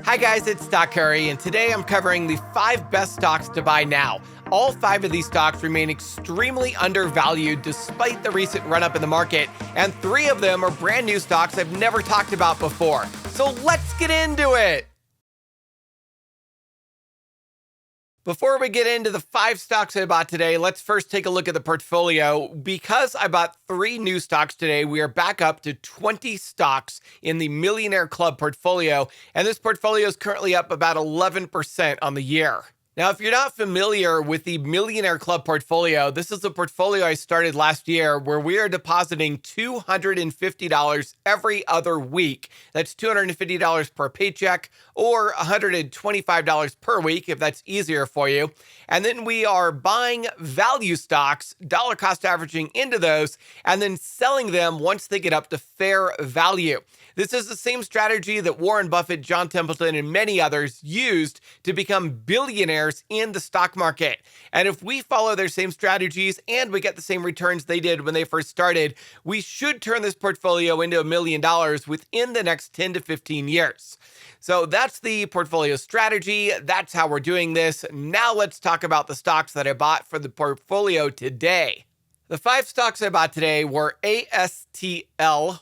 Hi guys, it's Stock Curry, and today I'm covering the 5 best stocks to buy now. All 5 of these stocks remain extremely undervalued despite the recent run-up in the market, and 3 of them are brand new stocks I've never talked about before. So let's get into it! Before we get into the 5 stocks I bought today, let's first take a look at the portfolio. Because I bought 3 new stocks today, we are back up to 20 stocks in the Millionaire Club portfolio, and this portfolio is currently up about 11% on the year. Now, if you're not familiar with the Millionaire Club portfolio, this is a portfolio I started last year where we are depositing $250 every other week. That's $250 per paycheck or $125 per week if that's easier for you. And then we are buying value stocks, dollar cost averaging into those, and then selling them once they get up to fair value. This is the same strategy that Warren Buffett, John Templeton, and many others used to become billionaires in the stock market. And if we follow their same strategies and we get the same returns they did when they first started, we should turn this portfolio into $1 million within the next 10 to 15 years. So that's the portfolio strategy. That's how we're doing this. Now let's talk about the stocks that I bought for the portfolio today. The 5 stocks I bought today were ASTL,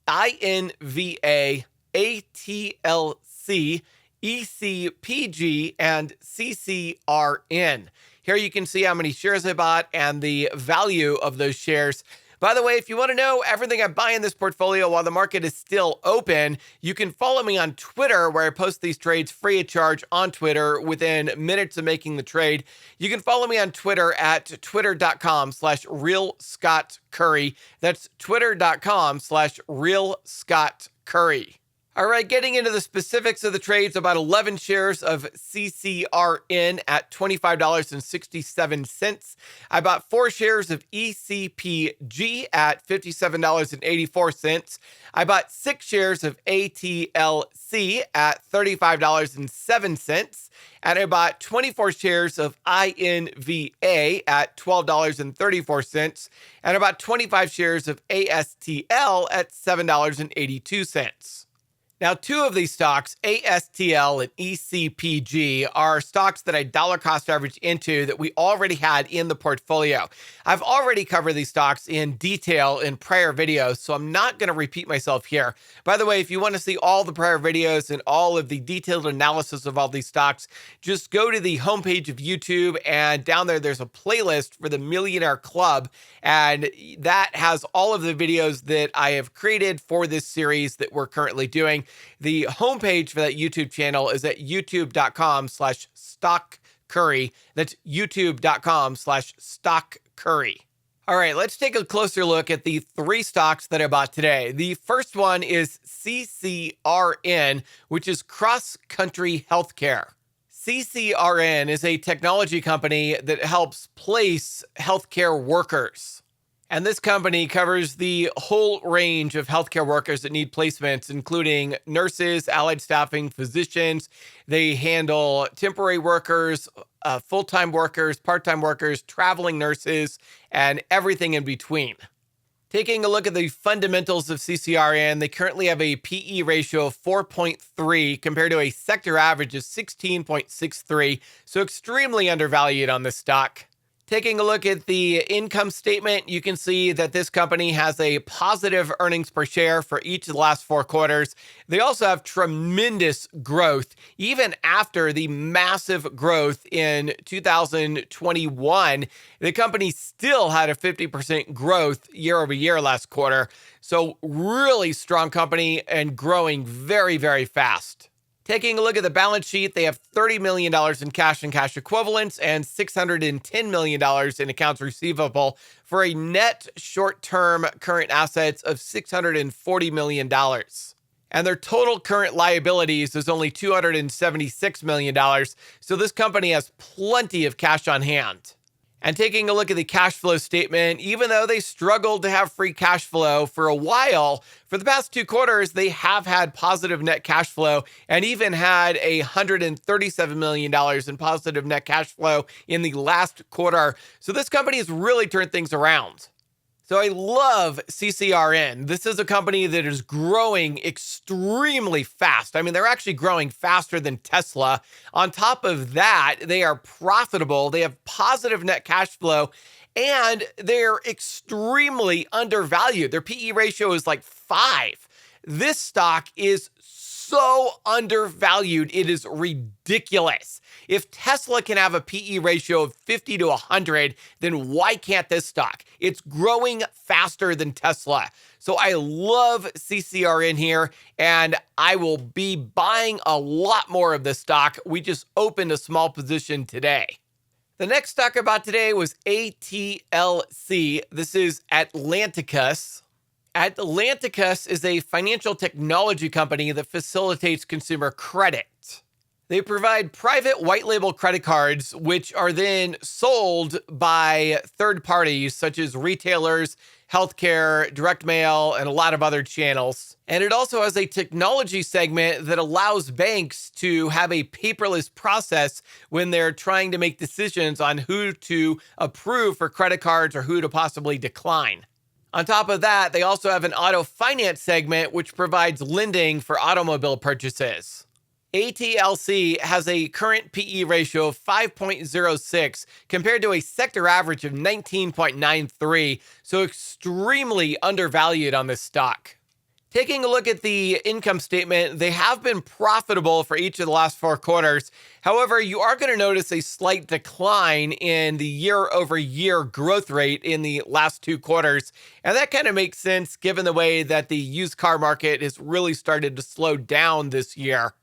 INVA, ATLC, ECPG, and CCRN. Here you can see how many shares I bought and the value of those shares. By the way, if you want to know everything I buy in this portfolio while the market is still open, you can follow me on Twitter, where I post these trades free of charge on Twitter within minutes of making the trade. You can follow me on Twitter at twitter.com/realscottcurry. That's twitter.com/realscottcurry. All right, getting into the specifics of the trades, about 11 shares of CCRN at $25.67. I bought 4 shares of ECPG at $57.84. I bought 6 shares of ATLC at $35.07. And I bought 24 shares of INVA at $12.34. And about 25 shares of ASTL at $7.82. Now, 2 of these stocks, ASTL and ECPG, are stocks that I dollar cost average into that we already had in the portfolio. I've already covered these stocks in detail in prior videos, so I'm not going to repeat myself here. By the way, if you want to see all the prior videos and all of the detailed analysis of all these stocks, just go to the homepage of YouTube, and down there's a playlist for the Millionaire Club, and that has all of the videos that I have created for this series that we're currently doing. The homepage for that YouTube channel is at youtube.com/stockcurry. That's youtube.com/stockcurry. All right, let's take a closer look at the 3 stocks that I bought today. The first one is CCRN, which is Cross Country Healthcare. CCRN is a technology company that helps place healthcare workers. And this company covers the whole range of healthcare workers that need placements, including nurses, allied staffing, physicians. They handle temporary workers, full-time workers, part-time workers, traveling nurses, and everything in between. Taking a look at the fundamentals of CCRN, they currently have a PE ratio of 4.3 compared to a sector average of 16.63, so extremely undervalued on this stock. Taking a look at the income statement, you can see that this company has a positive earnings per share for each of the last 4 quarters. They also have tremendous growth. Even after the massive growth in 2021, the company still had a 50% growth year over year last quarter. So really strong company and growing very, very fast. Taking a look at the balance sheet, they have $30 million in cash and cash equivalents and $610 million in accounts receivable for a net short-term current assets of $640 million. And their total current liabilities is only $276 million. So this company has plenty of cash on hand. And taking a look at the cash flow statement, even though they struggled to have free cash flow for a while, for the past 2 quarters, they have had positive net cash flow and even had $137 million in positive net cash flow in the last quarter. So this company has really turned things around. So I love CCRN. This is a company that is growing extremely fast. I mean, they're actually growing faster than Tesla. On top of that, they are profitable. They have positive net cash flow, and they're extremely undervalued. Their PE ratio is like 5. This stock is so undervalued. It is ridiculous. If Tesla can have a PE ratio of 50 to 100, then why can't this stock? It's growing faster than Tesla. So I love CCRN here, and I will be buying a lot more of this stock. We just opened a small position today. The next stock I bought today was ATLC. This is Atlanticus. Atlanticus is a financial technology company that facilitates consumer credit. They provide private white label credit cards, which are then sold by third parties such as retailers, healthcare, direct mail, and a lot of other channels. And it also has a technology segment that allows banks to have a paperless process when they're trying to make decisions on who to approve for credit cards or who to possibly decline. On top of that, they also have an auto finance segment, which provides lending for automobile purchases. ATLC has a current PE ratio of 5.06 compared to a sector average of 19.93, so extremely undervalued on this stock. Taking a look at the income statement, they have been profitable for each of the last 4 quarters. However, you are going to notice a slight decline in the year-over-year growth rate in the last 2 quarters. And that kind of makes sense given the way that the used car market has really started to slow down this year.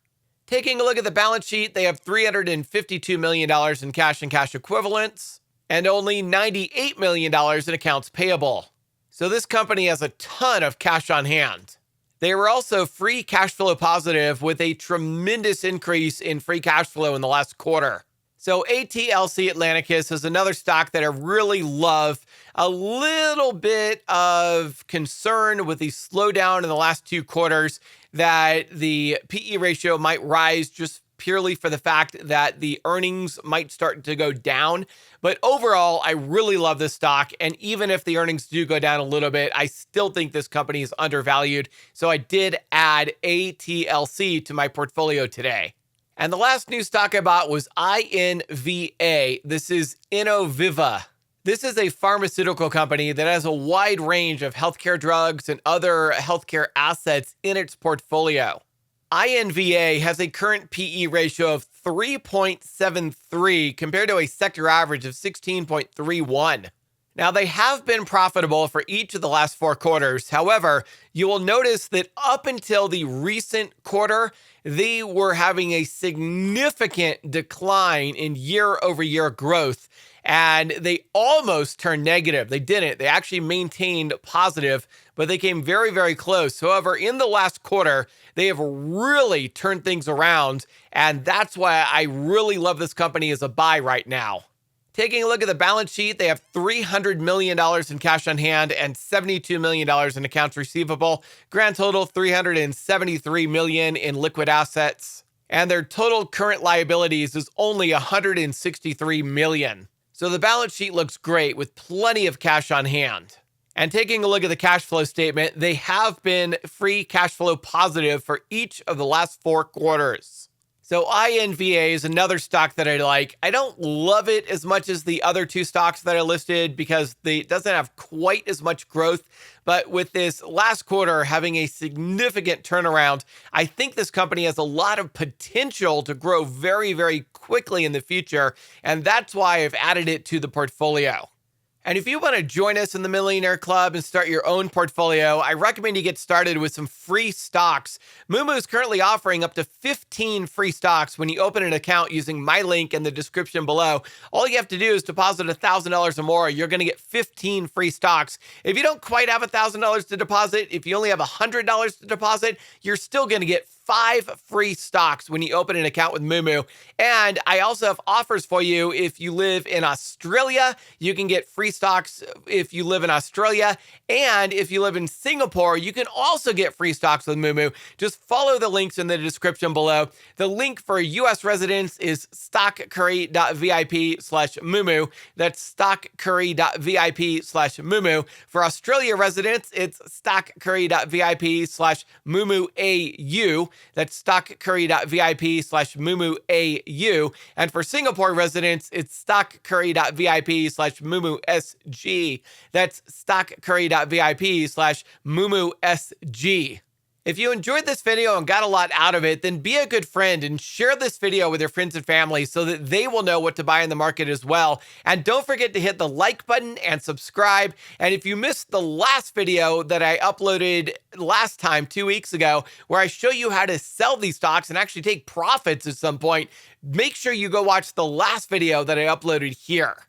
Taking a look at the balance sheet, they have $352 million in cash and cash equivalents and only $98 million in accounts payable. So this company has a ton of cash on hand. They were also free cash flow positive with a tremendous increase in free cash flow in the last quarter. So ATLC Atlanticus is another stock that I really love. A little bit of concern with the slowdown in the last 2 quarters that the PE ratio might rise just purely for the fact that the earnings might start to go down. But overall, I really love this stock. And even if the earnings do go down a little bit, I still think this company is undervalued. So I did add ATLC to my portfolio today. And the last new stock I bought was INVA. This is Innoviva. This is a pharmaceutical company that has a wide range of healthcare drugs and other healthcare assets in its portfolio. INVA has a current PE ratio of 3.73 compared to a sector average of 16.31. Now, they have been profitable for each of the last 4 quarters. However, you will notice that up until the recent quarter, they were having a significant decline in year-over-year growth, and they almost turned negative. They didn't. They actually maintained positive, but they came very, very close. However, in the last quarter, they have really turned things around, and that's why I really love this company as a buy right now. Taking a look at the balance sheet, they have $300 million in cash on hand and $72 million in accounts receivable. Grand total, $373 million in liquid assets. And their total current liabilities is only $163 million. So the balance sheet looks great with plenty of cash on hand. And taking a look at the cash flow statement, they have been free cash flow positive for each of the last 4 quarters. So INVA is another stock that I like. I don't love it as much as the other 2 stocks that I listed because it doesn't have quite as much growth. But with this last quarter having a significant turnaround, I think this company has a lot of potential to grow very, very quickly in the future. And that's why I've added it to the portfolio. And if you want to join us in the Millionaire Club and start your own portfolio, I recommend you get started with some free stocks. Moomoo is currently offering up to 15 free stocks when you open an account using my link in the description below. All you have to do is deposit $1,000 or more. You're going to get 15 free stocks. If you don't quite have $1,000 to deposit, if you only have $100 to deposit, you're still going to get 5 free stocks when you open an account with Moomoo. And I also have offers for you if you live in Australia. You can get free stocks if you live in Australia. And if you live in Singapore, you can also get free stocks with Moomoo. Just follow the links in the description below. The link for US residents is stockcurry.vip/Moomoo. That's stockcurry.vip/Moomoo. For Australia residents, it's stockcurry.vip/MoomooAU. That's stockcurry.vip/MoomooAU. And for Singapore residents, it's stockcurry.vip/MoomooSG. That's stockcurry.vip/MoomooSG. If you enjoyed this video and got a lot out of it, then be a good friend and share this video with your friends and family so that they will know what to buy in the market as well. And don't forget to hit the like button and subscribe. And if you missed the last video that I uploaded last time, 2 weeks ago, where I show you how to sell these stocks and actually take profits at some point, make sure you go watch the last video that I uploaded here.